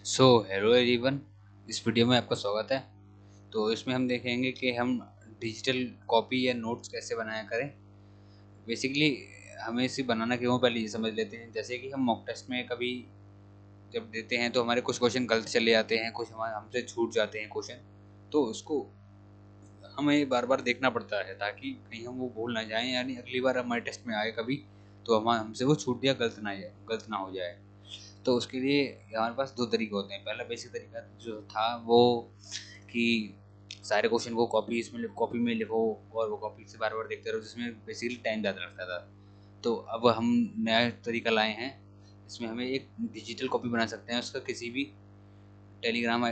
Hello everyone, इस video में आपका स्वागत है। तो इसमें हम देखेंगे कि हम डिजिटल कॉपी या नोट्स कैसे बनाया करें। बेसिकली हमें इसे बनाना क्यों, पहले ये समझ लेते हैं। जैसे कि हम मॉक टेस्ट में कभी जब देते हैं तो हमारे कुछ क्वेश्चन गलत चले जाते हैं, कुछ हमारे हमसे छूट जाते हैं क्वेश्चन। तो उसको हमें बार बार देखना पड़ता है ताकि कहीं हम वो भूल ना जाएं, यानी अगली बार हमारे टेस्ट में आए कभी तो हम हमसे वो छूट दिया गलत ना हो जाए। तो उसके लिए हमारे पास दो तरीके होते हैं। पहला बेसिक तरीका जो था वो कि सारे क्वेश्चन को कॉपी में लिखो और वो कॉपी से बार बार देखते रहो, जिसमें बेसिकली टाइम ज़्यादा लगता था। तो अब हम नया तरीका लाए हैं। इसमें हमें एक डिजिटल कॉपी बना सकते हैं उसका, किसी भी टेलीग्राम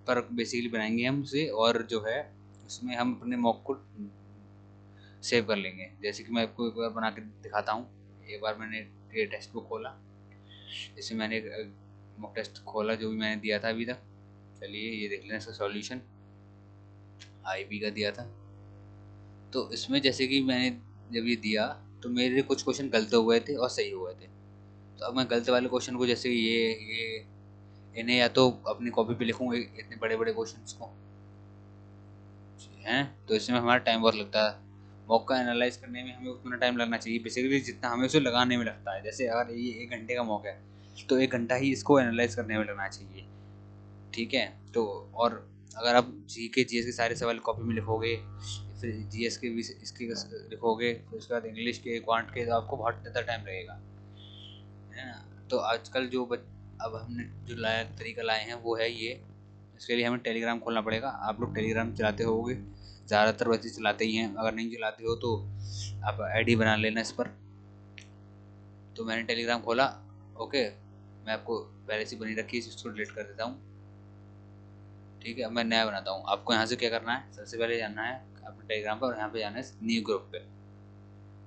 पर बेसिकली बनाएंगे हम उसे, और जो है उसमें हम अपने मॉक को सेव कर लेंगे। जैसे कि मैं आपको एक बार बना के दिखाता हूँ। एक बार मैंने ये टेक्स्ट बुक खोला, इसमें मैंने एक मॉक टेस्ट खोला जो भी मैंने दिया था अभी तक। चलिए ये देख लें, इसका सॉल्यूशन आईबी का दिया था। तो इसमें जैसे कि मैंने जब ये दिया तो मेरे कुछ क्वेश्चन गलत हुए थे और सही हुए थे। तो अब मैं गलत वाले क्वेश्चन को, जैसे ये इन्हें या तो अपनी कॉपी पे लिखूँ इतने बड़े बड़े क्वेश्चन को हैं, तो इसमें हमारा टाइम बहुत लगता है। मॉक का एनालाइज करने में हमें उतना टाइम लगना चाहिए बेसिकली जितना हमें उसे लगाने में लगता है। जैसे अगर ये 1 घंटे का मॉक है तो 1 घंटा ही इसको एनालाइज करने में लगना चाहिए। ठीक है। तो और अगर आप जीएस के सारे सवाल कॉपी में लिखोगे, फिर जीएस के भी इसके लिखोगे, फिर उसके बाद इंग्लिश के, क्वांट के, तो आपको बहुत ज़्यादा टाइम लगेगा, है ना। तो आजकल अब हमने जो लाया तरीका लाए हैं वो है ये। इसके लिए हमें टेलीग्राम खोलना पड़ेगा। आप लोग टेलीग्राम चलाते होगे, ज़्यादातर बच्चे चलाते ही हैं। अगर नहीं चलाते हो तो आप आईडी बना लेना इस पर। तो मैंने टेलीग्राम खोला। ओके, मैं आपको पहले से बनी रखी है, इसको डिलीट कर देता हूँ। ठीक है, अब मैं नया बनाता हूँ। आपको यहाँ से क्या करना है, सबसे पहले जाना है अपने टेलीग्राम पर और यहाँ पे जाना है न्यू ग्रुप पे।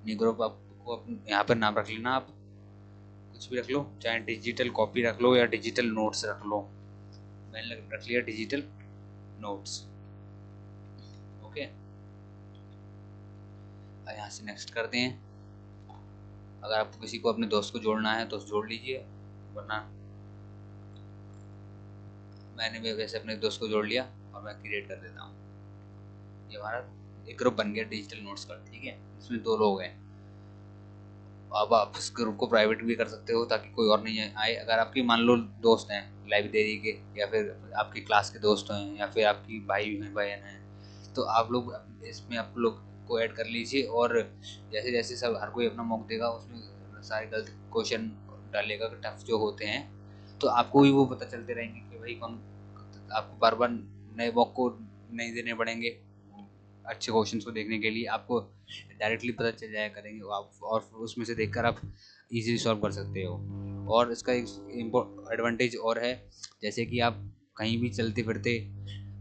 न्यू ग्रुप आपको यहाँ पर नाम रख लेना। आप कुछ भी रख लो, चाहे डिजिटल कॉपी रख लो या डिजिटल नोट्स रख लो। मैंने रख लिया डिजिटल नोट्स। ओके, यहाँ से नेक्स्ट करते हैं। अगर आपको किसी को अपने दोस्त को जोड़ना है तो जोड़ लीजिए, वरना मैंने भी वैसे अपने दोस्त को जोड़ लिया और मैं क्रिएट कर देता हूँ। ये हमारा एक ग्रुप बन गया डिजिटल नोट्स का। ठीक है, इसमें 2 लोग हैं। अब आप इस ग्रुप को प्राइवेट भी कर सकते हो ताकि कोई और नहीं आए। अगर आपकी मान लो दोस्त हैं लाइब्रेरी के, या फिर आपकी क्लास के दोस्त हैं, या फिर आपकी भाई हैं बहन हैं, तो आप लोग इसमें आप लोग को ऐड कर लीजिए। और जैसे जैसे सब हर कोई अपना मौका देगा, उसमें सारे गलत क्वेश्चन डालेगा, टफ जो होते हैं, तो आपको भी वो पता चलते रहेंगे कि भाई कौन। आपको बार बार नए मौक़ को नहीं देने पड़ेंगे। अच्छे क्वेश्चन को देखने के लिए आपको डायरेक्टली पता चल जाया करेंगे आप, और उसमें से देखकर आप इजीली सॉल्व कर सकते हो। और इसका एक एडवांटेज और है, जैसे कि आप कहीं भी चलते फिरते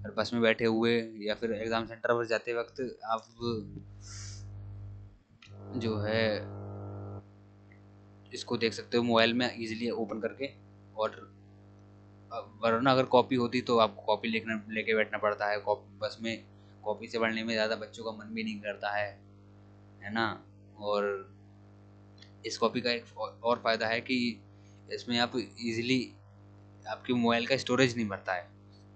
और बस में बैठे हुए या फिर एग्ज़ाम सेंटर पर जाते वक्त आप जो है इसको देख सकते हो मोबाइल में इजीली ओपन करके। और वरना अगर कॉपी होती तो आपको कॉपी लेके बैठना पड़ता है। बस में कॉपी से पढ़ने में ज़्यादा बच्चों का मन भी नहीं करता है ना। और इस कॉपी का एक और फ़ायदा है कि इसमें आप इजीली, आपके मोबाइल का स्टोरेज नहीं भरता है।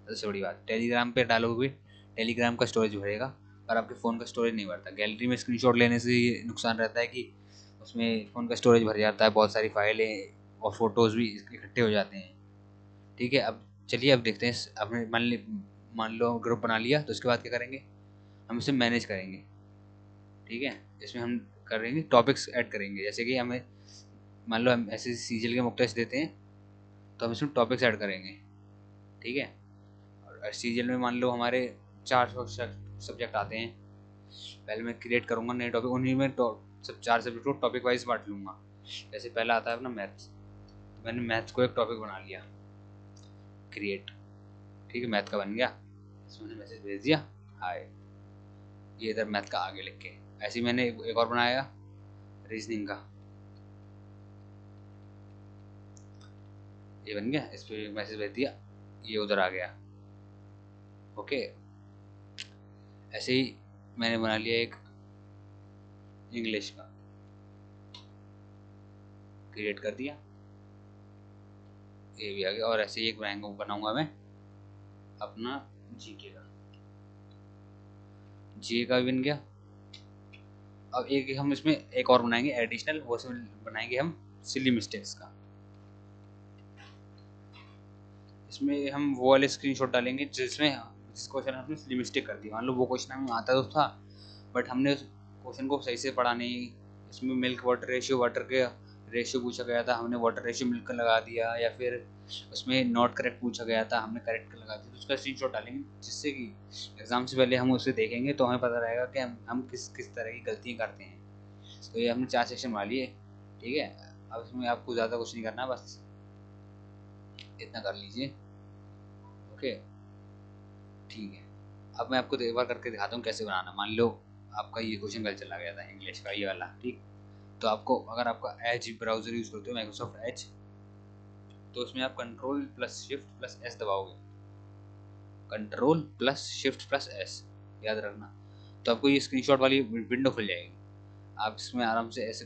सबसे बड़ी बात, टेलीग्राम पे डालोगे टेलीग्राम का स्टोरेज भरेगा, पर आपके फ़ोन का स्टोरेज नहीं भरता। गैलरी में स्क्रीनशॉट लेने से ये नुकसान रहता है कि उसमें फ़ोन का स्टोरेज भर जाता है, बहुत सारी फाइलें और फोटोज़ भी इकट्ठे हो जाते हैं। ठीक है, अब चलिए अब देखते हैं। आपने मान लो ग्रुप बना लिया, तो उसके बाद क्या करेंगे, हम इसे मैनेज करेंगे। ठीक है, इसमें हम करेंगे टॉपिक्स ऐड करेंगे। जैसे कि हमें मान लो हम ऐसे सीजीएल के मॉक टेस्ट देते हैं, तो हम इसमें टॉपिक्स ऐड करेंगे। ठीक है, और सीजीएल में मान लो हमारे 4 सब्जेक्ट आते हैं। पहले मैं क्रिएट करूँगा नए टॉपिक, उन्हीं में सब 4 सब्जेक्ट को टॉपिक वाइज बांट लूँगा। जैसे पहला आता है अपना मैथ्स, तो मैंने मैथ्स को एक टॉपिक बना लिया, क्रिएट। ठीक है, मैथ का बन गया। इसमें मैसेज भेज दिया, हाय, ये इधर मैथ का आगे लिख के। ऐसे ही मैंने एक और बनाया रीजनिंग का, ये बन गया। इस पर मैसेज भेज दिया, ये उधर आ गया। ओके, ऐसे ही मैंने बना लिया एक इंग्लिश का, क्रिएट कर दिया। ये भी आ गया। और ऐसे ही एक बनाऊंगा मैं अपना जीके का। जीके का भी बन गया। अब एक हम इसमें एक और बनाएंगे एडिशनल, वो बनाएंगे हम सिली मिस्टेक्स का। इसमें हम वो वाले स्क्रीनशॉट डालेंगे जिसमें जिस क्वेश्चन हमने सिली मिस्टेक कर दी। मान लो वो क्वेश्चन हमें आता तो था, बट हमने उस क्वेश्चन को सही से पढ़ा नहीं। इसमें मिल्क वाटर रेशियो, वाटर के रेशियो पूछा गया था, हमने वाटर रेशियो मिल्क का लगा दिया, या फिर उसमें नॉट करेक्ट पूछा गया था, हमने करेक्ट का लगा दिया। तो उसका स्क्रीनशॉट डालेंगे जिससे कि एग्जाम से पहले हम उसे देखेंगे तो हमें पता रहेगा कि हम किस तरह की गलतियाँ करते हैं। तो ये हमने 4 सेक्शन बना लिए, ठीक है। अब इसमें आपको ज़्यादा कुछ नहीं करना, बस इतना कर लीजिए, ओके, ठीक है। अब मैं आपको एक बार करके दिखाता हूँ कैसे बनाना। मान लो आपका ये क्वेश्चन गलत चला गया था इंग्लिश का, ये वाला, ठीक। तो आपको, अगर आपका एज ब्राउज़र यूज़ करते हो, माइक्रोसॉफ्ट एज, तो उसमें आप control plus shift plus S दबाओगे। Control plus shift plus S, याद रखना। तो आपको ये स्क्रीनशॉट वाली विंडो खुल जाएगी। आप इसमें आराम से ऐसे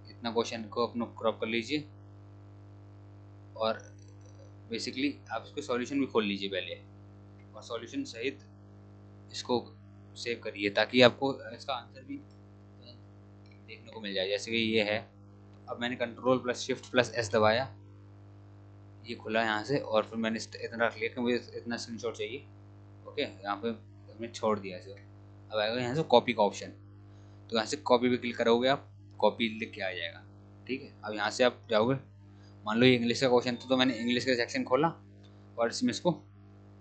इतना क्वेश्चन को अपना क्रॉप कर लीजिए, और बेसिकली आप इसको सॉल्यूशन भी खोल लीजिए पहले, और सॉल्यूशन सहित इसको सेव करिए ताकि आपको इसका आंसर भी देखने को मिल जाए। जैसे कि ये है, अब मैंने control plus shift plus S दबाया, ये खुला यहाँ से, और फिर मैंने इतना रख लिया कि मुझे इतना स्क्रीनशॉट चाहिए, ओके। यहाँ पे मैंने छोड़ दिया इसे। अब आएगा यहाँ से कॉपी का ऑप्शन, तो यहाँ से कॉपी पे क्लिक करोगे आप, कॉपी लिख के आ जाएगा, ठीक है। अब यहाँ से आप जाओगे, मान लो ये इंग्लिश का क्वेश्चन था, तो मैंने इंग्लिश का सेक्शन खोला और इसमें इसको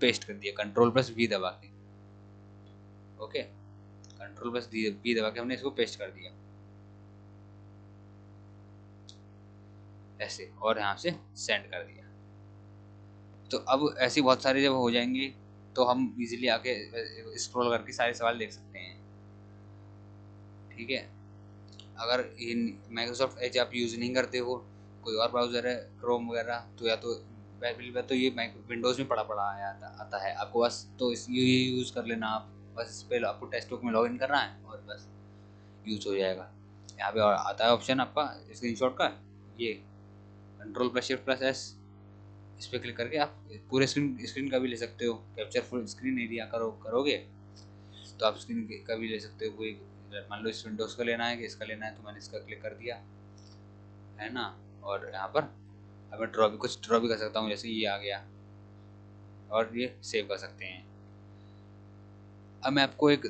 पेस्ट कर दिया कंट्रोल प्लस वी दबा के, ओके। कंट्रोल प्लस वी दबा के हमने इसको पेस्ट कर दिया ऐसे, और यहाँ से सेंड कर दिया। तो अब ऐसी बहुत सारी जब हो जाएंगी तो हम इजीली आके स्क्रॉल करके सारे सवाल देख सकते हैं, ठीक है। अगर इन माइक्रोसॉफ्ट एज आप यूज़ नहीं करते हो, कोई और ब्राउज़र है क्रोम वगैरह, तो या तो पहली बात तो ये विंडोज़ में पड़ा पड़ा आता है आपको, बस तो ये यूज़ कर लेना आप। बस इस पर आपको टेक्स्ट बुक में लॉगिन करना है और बस यूज़ हो जाएगा। यहाँ पे और आता है ऑप्शन आपका स्क्रीनशॉट का, ये control plus shift plus S, इस पर क्लिक करके आप पूरे स्क्रीन का भी ले सकते हो। कैप्चर फुल स्क्रीन एरिया करोगे तो आप स्क्रीन का भी ले सकते हो। कोई मान लो इस विंडोज़ का लेना है कि इसका लेना है, तो मैंने इसका क्लिक कर दिया, है ना। और यहाँ पर अब मैं कुछ ड्रॉ भी कर सकता हूँ, जैसे ये आ गया, और ये सेव कर सकते हैं। अब मैं आपको एक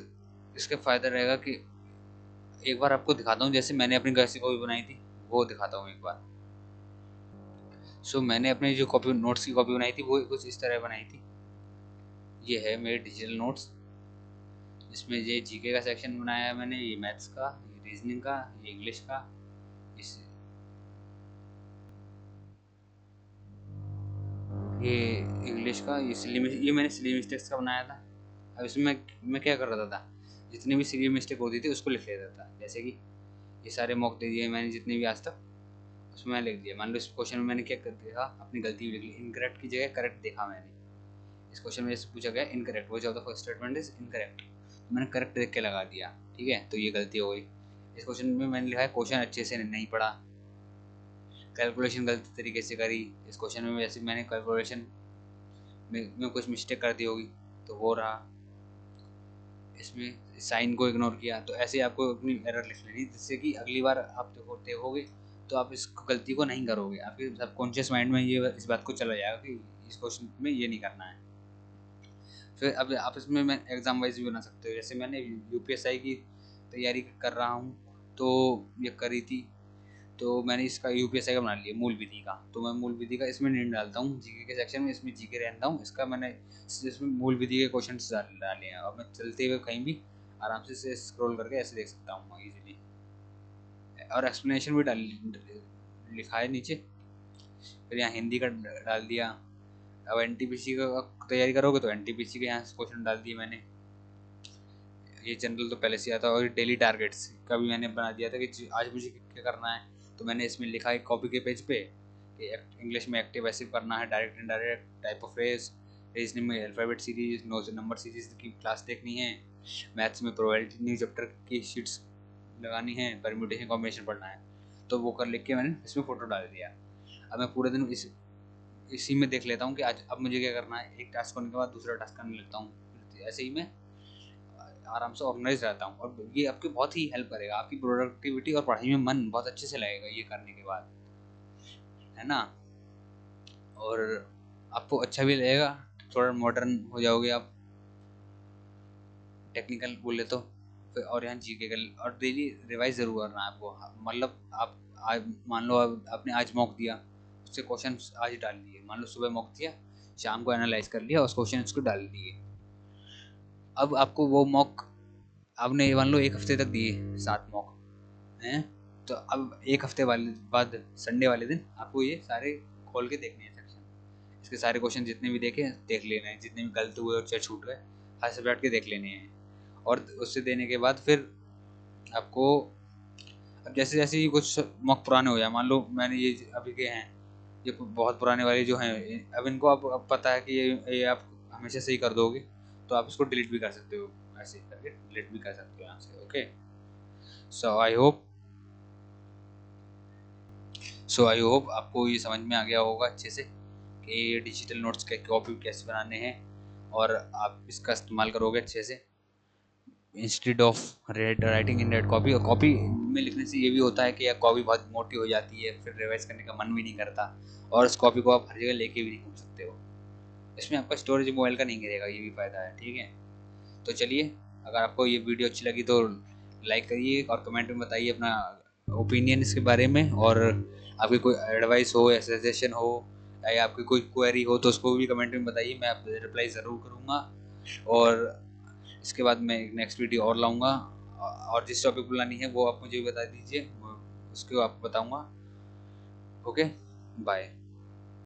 इसके फ़ायदा रहेगा कि एक बार आपको दिखाता हूँ, जैसे मैंने अपनी घर से कॉपी बनाई थी, वो दिखाता हूँ एक बार। मैंने अपनी जो कॉपी नोट्स की कॉपी बनाई थी वो कुछ इस तरह बनाई थी। ये है मेरे डिजिटल नोट्स, इसमें ये जीके का सेक्शन बनाया है मैंने, ये मैथ्स का, ये रीजनिंग का, ये इंग्लिश का, इस ये इंग्लिश का, ये मैंने सिली मिस्टेक्स का बनाया था। अब इसमें मैं क्या कर रहा था, जितनी भी सिली मिस्टेक होती थी उसको लिख लेता था। जैसे कि ये सारे मॉक दे दिए मैंने जितने भी आज तक, उसमें मैं लिख दिया। मान लो इस क्वेश्चन में मैंने क्या कर दिया, अपनी गलती लिख ली, इनकरेक्ट की जगह करेक्ट देखा मैंने। इस क्वेश्चन में जैसे पूछा गया incorrect, which of the first statement is incorrect, तो मैंने करेक्ट देख के लगा दिया, ठीक है। तो ये गलती हो गई। इस क्वेश्चन में मैंने लिखा है क्वेश्चन अच्छे से नहीं पढ़ा, कैलकुलेशन गलत तरीके से करी। इस क्वेश्चन में वैसे मैंने कैलकुलेशन में कुछ मिस्टेक कर दी होगी, तो वो रहा। इसमें साइन को इग्नोर किया। तो ऐसे आपको अपनी एरर लिख लेनी, जिससे कि अगली बार आप देखोगे तो आप इस गलती को नहीं करोगे। आपके सबकॉन्शियस माइंड में ये इस बात को चला जाएगा कि इस क्वेश्चन में ये नहीं करना है। फिर अब आप इसमें मैं एग्ज़ाम वाइज भी बना सकते हो। जैसे मैंने यूपीएसआई की तैयारी कर रहा हूँ, तो ये करी थी, तो मैंने इसका यूपीएसआई का बना लिया मूल विधि का। तो मैं मूल विधि का इसमें नहीं डालता हूँ जीके के सेक्शन में, इसमें जीके रहता हूँ। इसका मैंने इसमें मूल विधि के क्वेश्चन डाले हैं, और मैं चलते हुए कहीं भी आराम से स्क्रॉल करके ऐसे देख सकता हूँ ईजिली। और एक्सप्लेनेशन भी डाल लिखा है नीचे। फिर यहाँ हिंदी का डाल दिया। अब एनटीपीसी का तैयारी करोगे तो एनटीपीसी के यहाँ क्वेश्चन डाल दिए मैंने। ये जनरल तो पहले से आता, और डेली टारगेट्स का भी मैंने बना दिया था कि आज मुझे क्या करना है। तो मैंने इसमें लिखा है कॉपी के पेज पे कि इंग्लिश में एक्टिव पैसिव करना है, direct indirect, type of phrase, reasoning में अल्फ़ाबेट सीरीज, नंबर सीरीज की क्लास देखनी है, मैथ्स में प्रोबेबिलिटी न्यू चैप्टर की शीट्स लगानी है, परम्यूटेशन कॉम्बिनेशन पढ़ना है। तो वो कर लिख के मैंने इसमें फ़ोटो डाल दिया। अब मैं पूरे दिन इसी में देख लेता हूँ कि आज अब मुझे क्या करना है। एक टास्क करने के बाद दूसरा टास्क करने लगता हूँ, ऐसे ही मैं आराम से ऑर्गेनाइज रहता हूँ। और ये आपकी बहुत ही हेल्प करेगा, आपकी प्रोडक्टिविटी और पढ़ाई में मन बहुत अच्छे से लगेगा ये करने के बाद, है ना। और आपको अच्छा भी लगेगा, थोड़ा मॉडर्न हो जाओगे आप, टेक्निकल बोले तो। फिर और यहाँ जीके का और डेली रिवाइज ज़रूर करना है आपको। मतलब आप आज मान लो आपने आज मॉक दिया, उससे क्वेश्चन आज डाल दिए। मान लो सुबह मॉक दिया, शाम को एनालाइज कर लिया, उस क्वेश्चन उसको डाल दिए। अब आपको वो मॉक आपने मान लो 1 हफ्ते तक दिए 7 मॉक हैं, तो अब 1 हफ्ते वाले बाद संडे वाले दिन आपको ये सारे खोल के देखने हैं सेक्शन। इसके सारे क्वेश्चन जितने भी देख लेने हैं, जितने भी गलत हुए और छूट गए हाथ से बैठ के देख लेने हैं। और उससे देने के बाद फिर आपको अब जैसे जैसे ही कुछ मॉक पुराने हो जाए, मान लो मैंने ये अभी के हैं, ये बहुत पुराने वाले जो हैं, अब इनको अब पता है कि ये आप हमेशा से ही कर दोगे, तो आप इसको डिलीट भी कर सकते हो, ऐसे करके डिलीट भी कर सकते हो यहाँ से। ओके, सो आई होप आपको ये समझ में आ गया होगा अच्छे से कि ये डिजिटल नोट्स के कॉपी कैसे बनाने हैं, और आप इसका इस्तेमाल करोगे अच्छे से instead of writing in red copy. और कॉपी में लिखने से ये भी होता है कि यार कॉपी बहुत मोटी हो जाती है, फिर रिवाइज करने का मन भी नहीं करता, और उस कॉपी को आप हर जगह लेके भी नहीं घूम सकते हो। इसमें आपका स्टोरेज मोबाइल का नहीं गिरेगा, ये भी फ़ायदा है। ठीक है, तो चलिए, अगर आपको ये वीडियो अच्छी लगी तो लाइक करिए और कमेंट में बताइए अपना ओपिनियन इसके बारे में। और आपकी कोई एडवाइस हो या सजेशन हो या आपकी कोई क्वेरी हो तो उसको भी कमेंट में बताइए, मैं आप रिप्लाई ज़रूर करूँगा। और इसके बाद मैं एक नेक्स्ट वीडियो और लाऊंगा, और जिस टॉपिक पर लानी है वो आप मुझे बता दीजिए, उसको आपको बताऊंगा। Okay, bye.